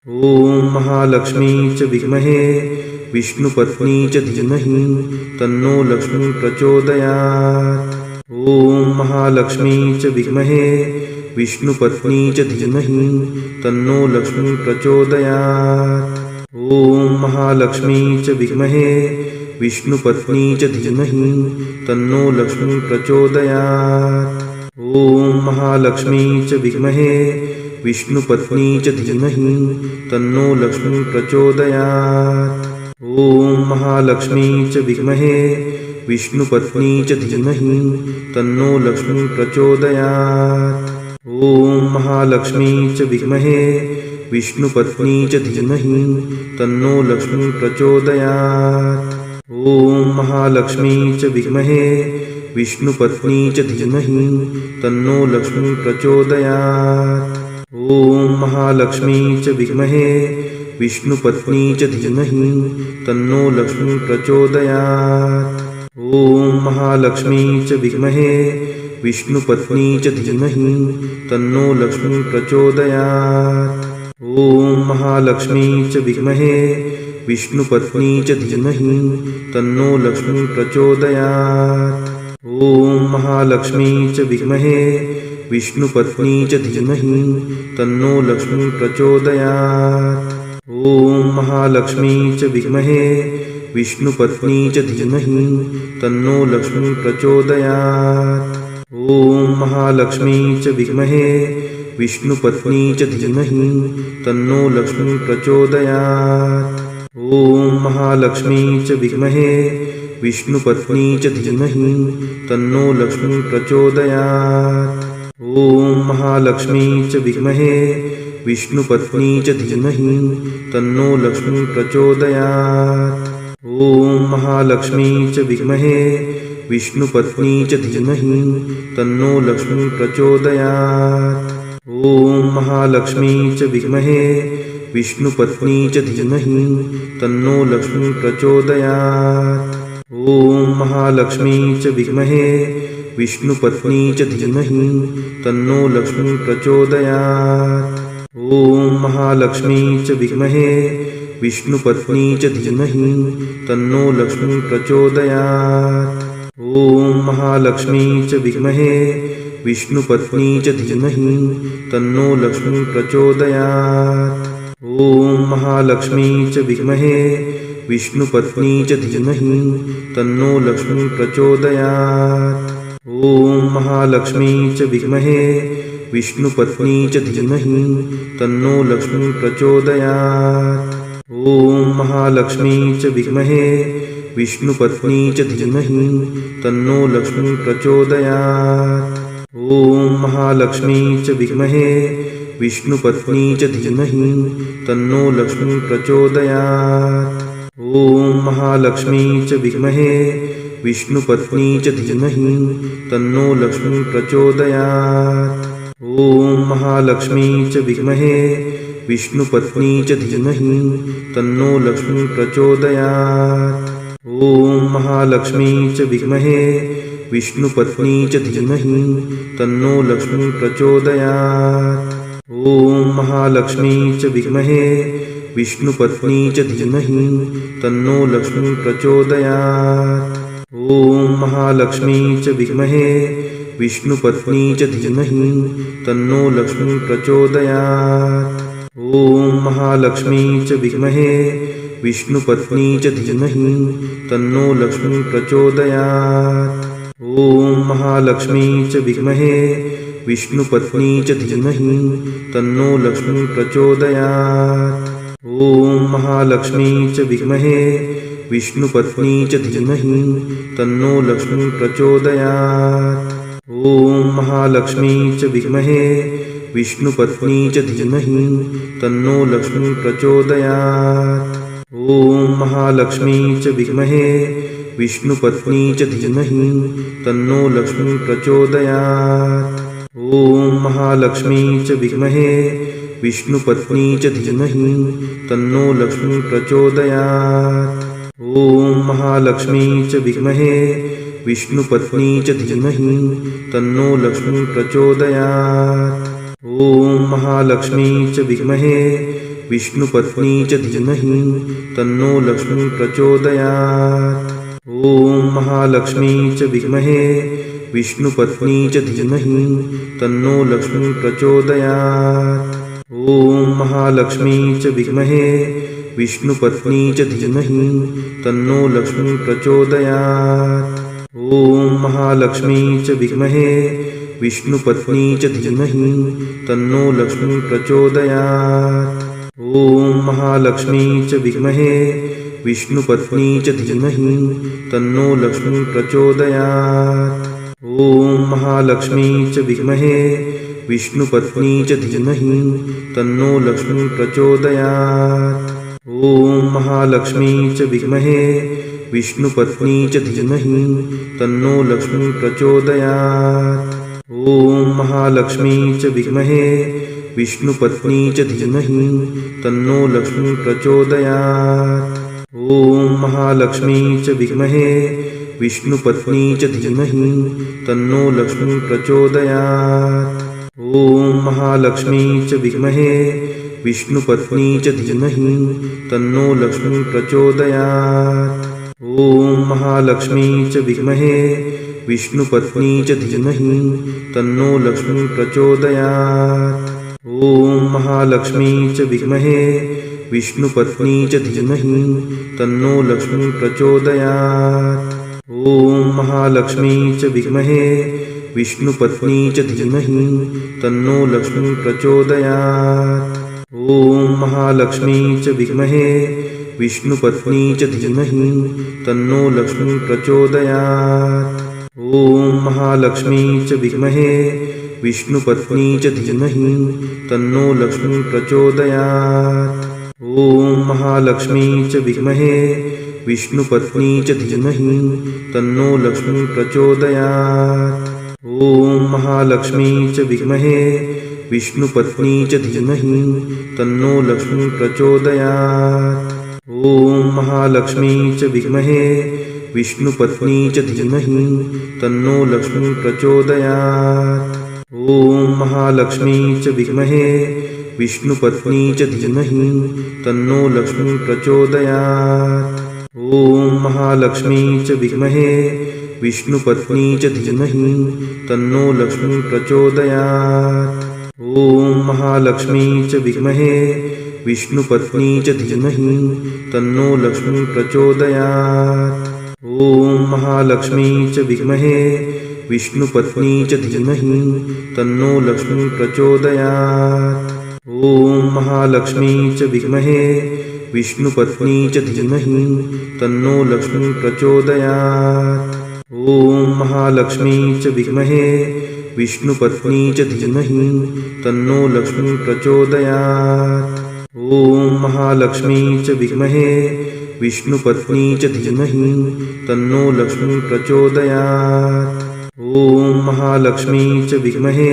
ॐ महालक्ष्मी च विद्महे विष्णुपत्नी च धीमहि तन्नो लक्ष्मी प्रचोदयात्। ॐ महालक्ष्मी च विद्महे विष्णुपत्नी च धीमहि तन्नो लक्ष्मी प्रचोदयात्। ॐ महालक्ष्मी च विद्महे विष्णुपत्नी च धीमहि तन्नो लक्ष्मी प्रचोदयात्। ॐ महालक्ष्मी च विद्महे विष्णुपत्नी च धीमहि तन्नो लक्ष्मी प्रचोदयात्। ॐ महालक्ष्मी च विद्महे विष्णुपत्नी च धीमहि तन्नो लक्ष्मी प्रचोदयात्। ॐ महालक्ष्मी च विद्महे विष्णुपत्नी च धीमहि तन्नो लक्ष्मी प्रचोदयात्। ॐ महालक्ष्मी च विद्महे विष्णुपत्नी च धीमहि तन्नो लक्ष्मी प्रचोदयात्। ॐ महालक्ष्मी च विद्महे विष्णुपत्नी च धीमहि तन्नो लक्ष्मी प्रचोदयात्। ॐ महालक्ष्मी च विद्महे विष्णुपत्नी च धीमहि तन्नो लक्ष्मी प्रचोदयात्। ॐ महालक्ष्मी च विद्महे विष्णुपत्नी च धीमहि तन्नो लक्ष्मी प्रचोदयात्। ॐ महालक्ष्मी च विद्महे विष्णुपत्नी च धीमहि तन्नो लक्ष्मी प्रचोदयात्। ॐ महालक्ष्मी च विद्महे विष्णुपत्नी च धीमहि तन्नो लक्ष्मी प्रचोदयात्। ॐ महालक्ष्मी च विद्महे विष्णुपत्नी च धीमहि तन्नो लक्ष्मी प्रचोदयात्। ॐ महालक्ष्मी च विद्महे विष्णुपत्नी च धीमहि तन्नो लक्ष्मी प्रचोदयात्। ॐ महालक्ष्मी च विद्महे विष्णुपत्नी च धीमहि तन्नो लक्ष्मी प्रचोदयात्। ॐ महालक्ष्मी च विद्महे विष्णुपत्नी च धीमहि तन्नो लक्ष्मी प्रचोदयात्। ॐ महालक्ष्मी च विद्महे विष्णुपत्नी च धीमहि तन्नो लक्ष्मी प्रचोदयात्। ॐ महालक्ष्मी च विद्महे विष्णुपत्नी च धीमहि तन्नो लक्ष्मी प्रचोदयात्। ॐ महालक्ष्मी च विद्महे विष्णुपत्नी च धीमहि तन्नो लक्ष्मी प्रचोदयात्। ॐ महालक्ष्मी च विद्महे विष्णुपत्नी च धीमहि तन्नो लक्ष्मी प्रचोदयात्। ॐ महालक्ष्मी च विद्महे विष्णुपत्नी च धीमहि तन्नो लक्ष्मी प्रचोदयात्। ॐ महालक्ष्मी च विद्महे विष्णुपत्नी च धीमहि तन्नो लक्ष्मी प्रचोदयात्। ॐ महालक्ष्मी च विद्महे विष्णुपत्नी च धीमहि तन्नो लक्ष्मी प्रचोदयात्। ॐ महालक्ष्मी च विद्महे विष्णुपत्नी च धीमहि तन्नो लक्ष्मी प्रचोदयात्। ॐ महालक्ष्मी च विद्महे विष्णुपत्नी च धीमहि तन्नो लक्ष्मी प्रचोदयात्। ॐ महालक्ष्मी च विद्महे विष्णुपत्नी च धीमहि तन्नो लक्ष्मी प्रचोदयात्। ॐ महालक्ष्मी च विद्महे विष्णुपत्नी च धीमहि तन्नो लक्ष्मी प्रचोदयात्। ॐ महालक्ष्मी च विद्महे विष्णुपत्नी च धीमहि तन्नो लक्ष्मी प्रचोदयात्। ॐ महालक्ष्मी च विद्महे विष्णुपत्नी च धीमहि तन्नो लक्ष्मी प्रचोदयात्। ॐ महालक्ष्मी च विद्महे विष्णुपत्नी च धीमहि तन्नो लक्ष्मी प्रचोदयात्। ॐ महालक्ष्मी च विद्महे विष्णुपत्नी च धीमहि तन्नो लक्ष्मी प्रचोदयात्। ॐ महालक्ष्मी च विद्महे विष्णुपत्नी च धीमहि तन्नो लक्ष्मी प्रचोदयात्। ॐ महालक्ष्मी च विद्महे विष्णुपत्नी च धीमहि तन्नो लक्ष्मी प्रचोदयात्। ॐ महालक्ष्मी च विद्महे विष्णुपत्नी च धीमहि तन्नो लक्ष्मी प्रचोदयात्। ॐ महालक्ष्मी च विद्महे विष्णुपत्नी च धीमहि तन्नो लक्ष्मी प्रचोदयात्। ॐ महालक्ष्मी च विद्महे विष्णुपत्नी च धीमहि तन्नो लक्ष्मी प्रचोदयात्। ॐ महालक्ष्मी च विद्महे विष्णुपत्नी च धीमहि तन्नो लक्ष्मी प्रचोदयात्। ॐ महालक्ष्मी च विद्महे विष्णुपत्नी च धीमहि तन्नो लक्ष्मी प्रचोदयात्। ॐ महालक्ष्मी च विद्महे विष्णुपत्नी च धीमहि तन्नो लक्ष्मी प्रचोदयात्। ॐ महालक्ष्मी च विद्महे विष्णुपत्नी च धीमहि तन्नो लक्ष्मी प्रचोदयात्। ॐ महालक्ष्मी च विद्महे विष्णुपत्नी च धीमहि तन्नो लक्ष्मी प्रचोदयात्। ॐ महालक्ष्मी च विद्महे विष्णुपत्नी च धीमहि तन्नो लक्ष्मी प्रचोदयात्। ॐ महालक्ष्मी च विद्महे विष्णुपत्नी च धीमहि तन्नो लक्ष्मी प्रचोदयात्। ॐ महालक्ष्मी च विद्महे विष्णुपत्नी च धीमहि तन्नो लक्ष्मी प्रचोदयात्। ॐ महालक्ष्मी च विद्महे विष्णुपत्नी च धीमहि तन्नो लक्ष्मी प्रचोदयात्। ॐ महालक्ष्मी च विद्महे विष्णुपत्नी च धीमहि तन्नो लक्ष्मी प्रचोदयात्। ॐ महालक्ष्मी च विद्महे विष्णुपत्नी च धीमहि तन्नो लक्ष्मी प्रचोदयात्। ॐ महालक्ष्मी च विद्महे विष्णुपत्नी च धीमहि तन्नो लक्ष्मी प्रचोदयात्। ॐ महालक्ष्मी च विद्महे विष्णुपत्नी च धीमहि तन्नो लक्ष्मी प्रचोदयात्। ॐ महालक्ष्मी च विद्महे विष्णुपत्नी च धीमहि तन्नो लक्ष्मी प्रचोदयात्। ॐ महालक्ष्मी च विद्महे विष्णुपत्नी च धीमहि तन्नो लक्ष्मी प्रचोदयात्। ॐ महालक्ष्मी च विद्महे विष्णुपत्नी च धीमहि तन्नो लक्ष्मी प्रचोदयात्। ॐ महालक्ष्मी च विद्महे विष्णुपत्नी च धीमहि तन्नो लक्ष्मी प्रचोदयात्। ॐ महालक्ष्मी च विद्महे विष्णुपत्नी च धीमहि तन्नो लक्ष्मी प्रचोदयात्। ॐ महालक्ष्मी च विद्महे विष्णुपत्नी च धीमहि तन्नो लक्ष्मी प्रचोदयात्। ॐ महालक्ष्मी च विद्महे विष्णुपत्नी च धीमहि तन्नो लक्ष्मी प्रचोदयात्। ॐ महालक्ष्मी च विद्महे विष्णुपत्नी च धीमहि तन्नो लक्ष्मी प्रचोदयात्। ॐ महालक्ष्मी च विद्महे विष्णुपत्नी च धीमहि तन्नो लक्ष्मी प्रचोदयात्। ॐ महालक्ष्मी च विद्महे विष्णुपत्नी च धीमहि तन्नो लक्ष्मी प्रचोदयात्। ॐ महालक्ष्मी च विद्महे विष्णुपत्नी च धीमहि तन्नो लक्ष्मी प्रचोदयात्। ॐ महालक्ष्मी च विद्महे विष्णुपत्नी च धीमहि तन्नो लक्ष्मी प्रचोदयात्। ॐ महालक्ष्मी च विद्महे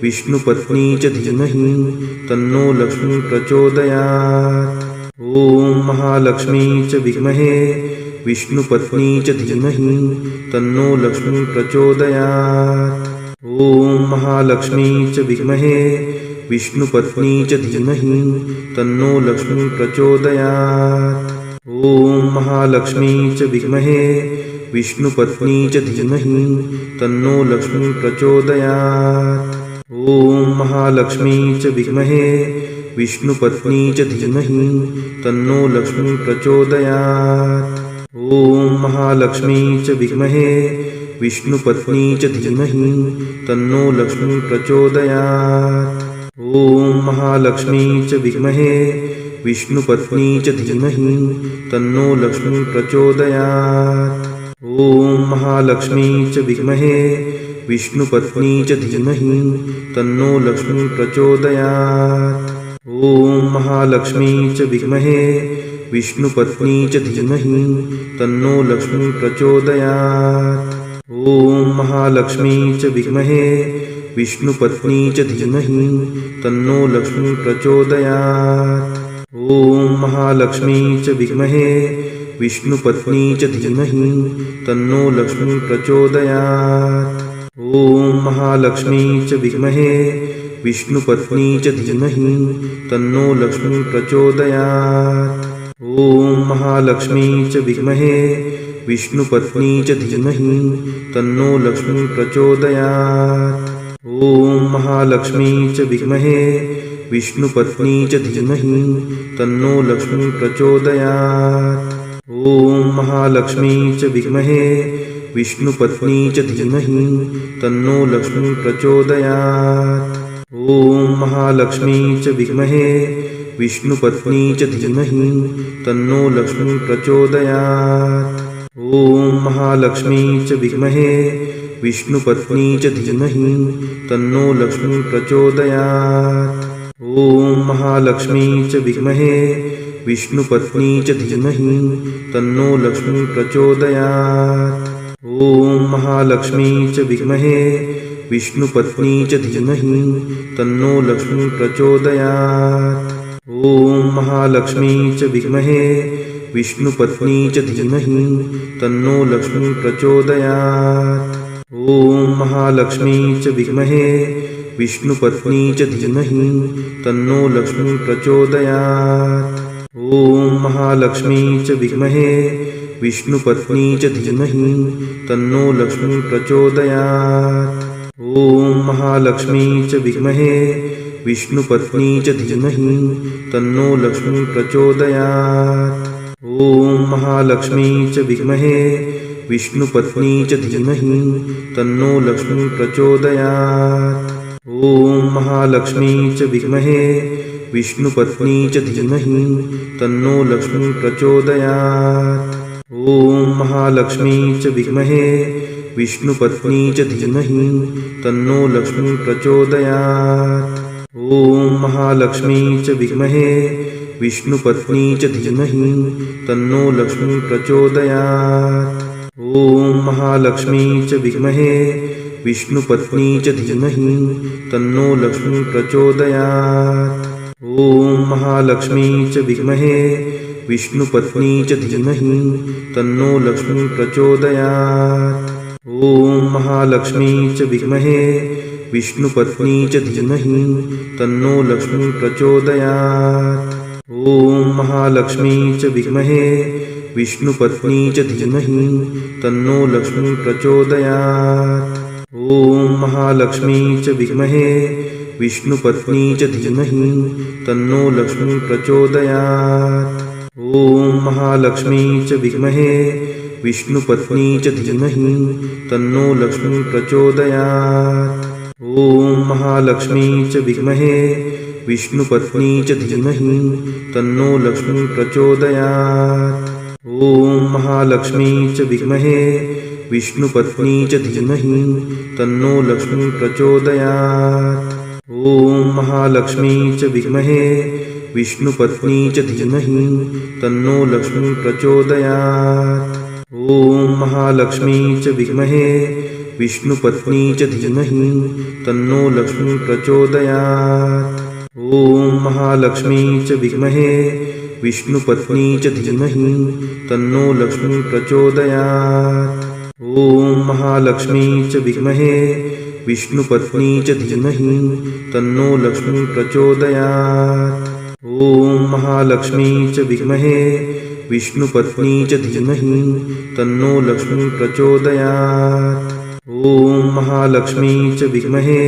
विष्णुपत्नी च धीमहि तन्नो लक्ष्मी प्रचोदयात्। ॐ महालक्ष्मी च विद्महे विष्णुपत्नी च धीमहि तन्नो लक्ष्मी प्रचोदयात्। ॐ महालक्ष्मी च विद्महे विष्णुपत्नी च धीमहि तन्नो लक्ष्मी प्रचोदयात्। ॐ महालक्ष्मी च विद्महे विष्णुपत्नी च धीमहि तन्नो लक्ष्मी प्रचोदयात्। ॐ महालक्ष्मी च विद्महे विष्णुपत्नी च धीमहि तन्नो लक्ष्मी प्रचोदयात्। ॐ महालक्ष्मी च विद्महे विष्णुपत्नी च धीमहि तन्नो लक्ष्मी प्रचोदयात्। ॐ महालक्ष्मी च विद्महे विष्णुपत्नी च धीमहि तन्नो लक्ष्मी प्रचोदयात्। ॐ महालक्ष्मी च विद्महे विष्णुपत्नी च धीमहि तन्नो लक्ष्मी प्रचोदयात्। ॐ महालक्ष्मी च विद्महे विष्णुपत्नी च धीमहि तन्नो लक्ष्मी प्रचोदयात्। ॐ महालक्ष्मी च विद्महे विष्णुपत्नी च धीमहि तन्नो लक्ष्मी प्रचोदयात्। ॐ महालक्ष्मी च विद्महे विष्णुपत्नी च धीमहि तन्नो लक्ष्मी प्रचोदयात्। ॐ महालक्ष्मी च विद्महे विष्णुपत्नी च धीमहि तन्नो लक्ष्मी प्रचोदयात्। ॐ महालक्ष्मी च विद्महे विष्णुपत्नी च धीमहि तन्नो लक्ष्मी प्रचोदयात्। ॐ महालक्ष्मी च विद्महे विष्णुपत्नी च धीमहि तन्नो लक्ष्मी प्रचोदयात्। ॐ महालक्ष्मी च विद्महे विष्णुपत्नी च धीमहि तन्नो लक्ष्मी प्रचोदयात्। ॐ महालक्ष्मी च विद्महे विष्णुपत्नी च धीमहि तन्नो लक्ष्मी प्रचोदयात्। ॐ महालक्ष्मी च विद्महे विष्णुपत्नी च धीमहि तन्नो लक्ष्मी प्रचोदयात्। ॐ महालक्ष्मी च विद्महे विष्णुपत्नी च धीमहि तन्नो लक्ष्मी प्रचोदयात्। ॐ महालक्ष्मी च विद्महे विष्णुपत्नी च धीमहि तन्नो लक्ष्मी प्रचोदयात्। ॐ महालक्ष्मी च विद्महे विष्णुपत्नी च धीमहि तन्नो लक्ष्मी प्रचोदयात्। ॐ महालक्ष्मी च विद्महे विष्णुपत्नी च धीमहि तन्नो लक्ष्मी प्रचोदयात्। ॐ महालक्ष्मी च विद्महे विष्णुपत्नी च धीमहि तन्नो लक्ष्मी प्रचोदयात्। ॐ महालक्ष्मी च विद्महे विष्णुपत्नी च धीमहि तन्नो लक्ष्मी प्रचोदयात्। ॐ महालक्ष्मी च विद्महे विष्णुपत्नी च धीमहि तन्नो लक्ष्मी प्रचोदयात्। ॐ महालक्ष्मी च विद्महे विष्णुपत्नी च धीमहि तन्नो लक्ष्मी प्रचोदयात्। ॐ महालक्ष्मी च विद्महे विष्णुपत्नी च धीमहि तन्नो लक्ष्मी प्रचोदयात्। ॐ महालक्ष्मी च विद्महे विष्णुपत्नी च धीमहि तन्नो लक्ष्मी प्रचोदयात्। ॐ महालक्ष्मी च विद्महे विष्णुपत्नी च धीमहि तन्नो लक्ष्मी प्रचोदयात्। ॐ महालक्ष्मी च विद्महे विष्णुपत्नी च धीमहि तन्नो लक्ष्मी प्रचोदयात्। ॐ महालक्ष्मी च विद्महे विष्णुपत्नी च धीमहि तन्नो लक्ष्मी प्रचोदयात्। ॐ महालक्ष्मी च विद्महे विष्णुपत्नी च धीमहि तन्नो लक्ष्मी प्रचोदयात्। ॐ महालक्ष्मी च विद्महे विष्णुपत्नी च धीमहि तन्नो लक्ष्मी प्रचोदयात्। ॐ महालक्ष्मी च विद्महे विष्णुपत्नी च धीमहि तन्नो लक्ष्मी प्रचोदयात्। ॐ महालक्ष्मी च विद्महे विष्णुपत्नी च धीमहि तन्नो लक्ष्मी प्रचोदयात्। ॐ महालक्ष्मी च विद्महे विष्णुपत्नी च धीमहि तन्नो लक्ष्मी प्रचोदयात्। ॐ महालक्ष्मी च विद्महे विष्णुपत्नी च धीमहि तन्नो लक्ष्मी प्रचोदयात्। ॐ महालक्ष्मी च विद्महे विष्णुपत्नी च धीमहि तन्नो लक्ष्मी प्रचोदयात्। ॐ महालक्ष्मी च विद्महे विष्णुपत्नी च धीमहि तन्नो लक्ष्मी प्रचोदयात्। ॐ महालक्ष्मी च विद्महे विष्णुपत्नी च धीमहि तन्नो लक्ष्मी प्रचोदयात्। ॐ महालक्ष्मी च विद्महे विष्णुपत्नी च धीमहि तन्नो लक्ष्मी प्रचोदयात्। ॐ महालक्ष्मी च विद्महे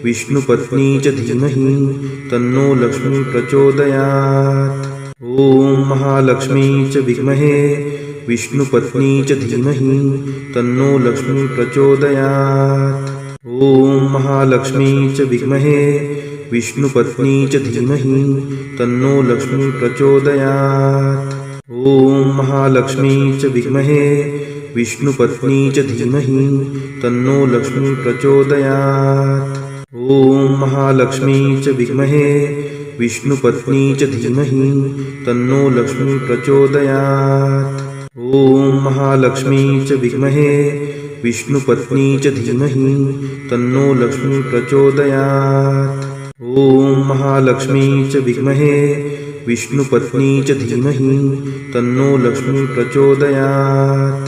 विष्णुपत्नी च धीमहि तन्नो लक्ष्मी प्रचोदयात्। ॐ महालक्ष्मी च विद्महे विष्णुपत्नी च धीमहि तन्नो लक्ष्मी प्रचोदयात्। ॐ महालक्ष्मी च विद्महे विष्णुपत्नी च धीमहि तन्नो लक्ष्मी प्रचोदयात्। ॐ महालक्ष्मी च विद्महे विष्णुपत्नी च धीमहि तन्नो लक्ष्मी प्रचोदयात्। ॐ महालक्ष्मी च विद्महे विष्णुपत्नी च धीमहि तन्नो लक्ष्मी प्रचोदयात्। ॐ महालक्ष्मी च विद्महे विष्णुपत्नी च धीमहि तन्नो लक्ष्मी प्रचोदयात्। ॐ महालक्ष्मी च विद्महे विष्णुपत्नी च धीमहि तन्नो लक्ष्मी प्रचोदयात्।